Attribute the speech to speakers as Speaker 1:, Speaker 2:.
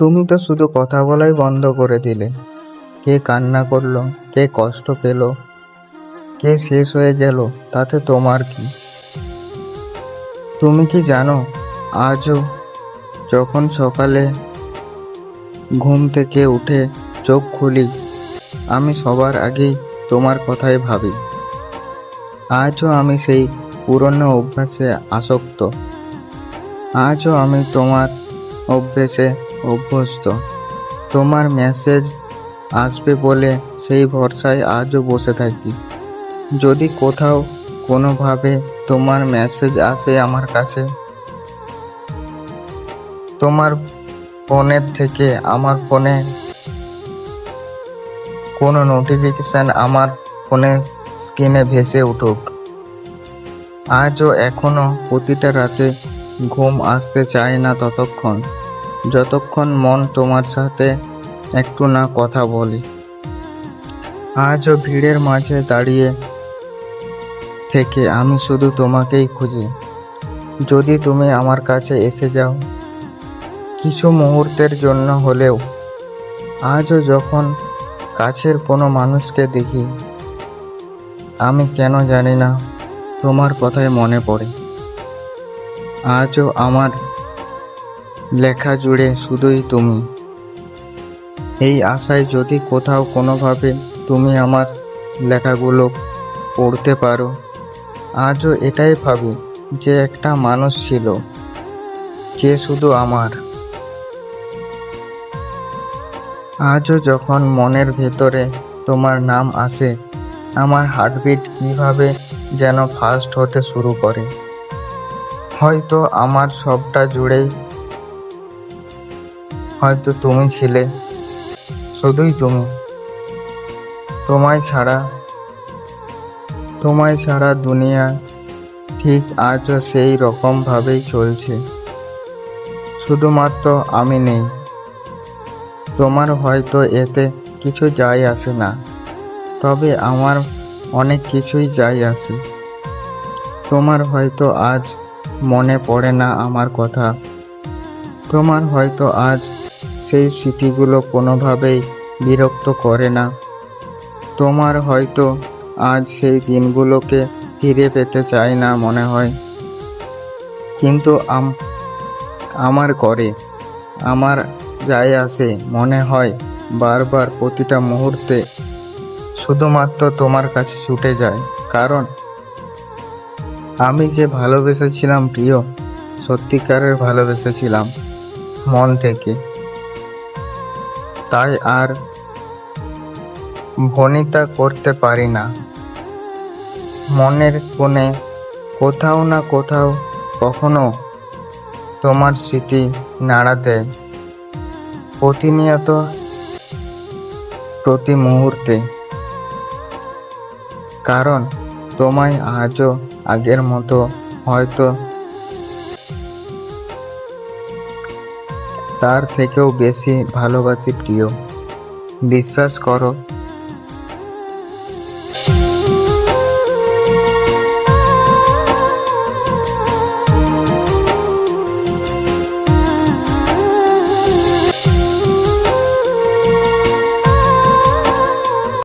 Speaker 1: তুমি তো শুধু কথা বলাই বন্ধ করে দিলে। কে কান্না করলো, কে কষ্ট পেল, কে শেষ হয়ে গেল, তাতে তোমার কি? তুমি কি জানো, আজও যখন সকালে ঘুম থেকে উঠে চোখ খুলি, আমি সবার আগেই তোমার কথাই ভাবি। আজও আমি সেই পুরনো অভ্যাসে আসক্ত। আজও আমি তোমার অভ্যেসে অভ্যস্ত। তোমার মেসেজ আসবে বলে সেই ভরসায় আজও বসে থাকি। যদি কোথাও কোনোভাবে তোমার মেসেজ আসে আমার কাছে, তোমার ফোনের থেকে আমার ফোনে কোনো নোটিফিকেশন আমার ফোনে স্ক্রিনে ভেসে উঠুক। আজও এখনো প্রতিটা রাতে ঘুম আসতে চায় না যতক্ষণ মন তোমার সাথে একটু না কথা বলি। আজও ভিড়ের মাঝে দাঁড়িয়ে থেকে আমি শুধু তোমাকেই খুঁজি। যদি তুমি আমার কাছে এসে যাও কিছু মুহূর্তের জন্য হলেও, আজও যখন কাছের কোনো মানুষকে দেখি, আমি কেন জানি না তোমার কথাই মনে পড়ে। আজও আমার লেখা জুড়ে শুধুই তুমি। এই আশায় যদি কোথাও কোনোভাবে তুমি আমার লেখাগুলো পড়তে পারো। আজও এটাই ভাবি যে একটা মানুষ ছিল যে শুধু আমার। আজও যখন মনের ভেতরে তোমার নাম আসে, আমার হার্টবিট কিভাবে যেন ফাস্ট হতে শুরু করে। হয়তো আমার সবটা জুড়েই হয়তো তুমি ছিলে, শুধুই তুমি। তোমায় ছাড়া দুনিয়া ঠিক আজও সেই রকম ভাবেই চলছে। শুধুমাত্র আমি নেই। তোমার হয়তো এতে কিছু যায় আসে না, তবে আমার অনেক কিছুই যায় আসে। তোমার হয়তো আজ মনে পড়ে না আমার কথা। তোমার হয়তো আজ সেই স্মৃতিগুলো কোনোভাবেই বিরক্ত করে না। তোমার হয়তো আজ সেই দিনগুলোকে ফিরে পেতে চাই না মনে হয়। কিন্তু আমার করে, আমার যায় আসে। মনে হয় বারবার প্রতিটা মুহূর্তে শুধুমাত্র তোমার কাছে ছুটে যায়। কারণ আমি যে ভালোবেসেছিলাম প্রিয়, সত্যিকারের ভালোবেসেছিলাম মন থেকে। তাই আর ভনিতা করতে পারি না। মনের কোণে কোথাও না কোথাও কখনো তোমার স্মৃতি নাড়া দেয়, প্রতিনিয়ত, প্রতি মুহূর্তে। কারণ তোমায় আজও আগের মতো হয়তো তার থেকেও বেশি ভালোবাসি প্রিয়। বিশ্বাস করো,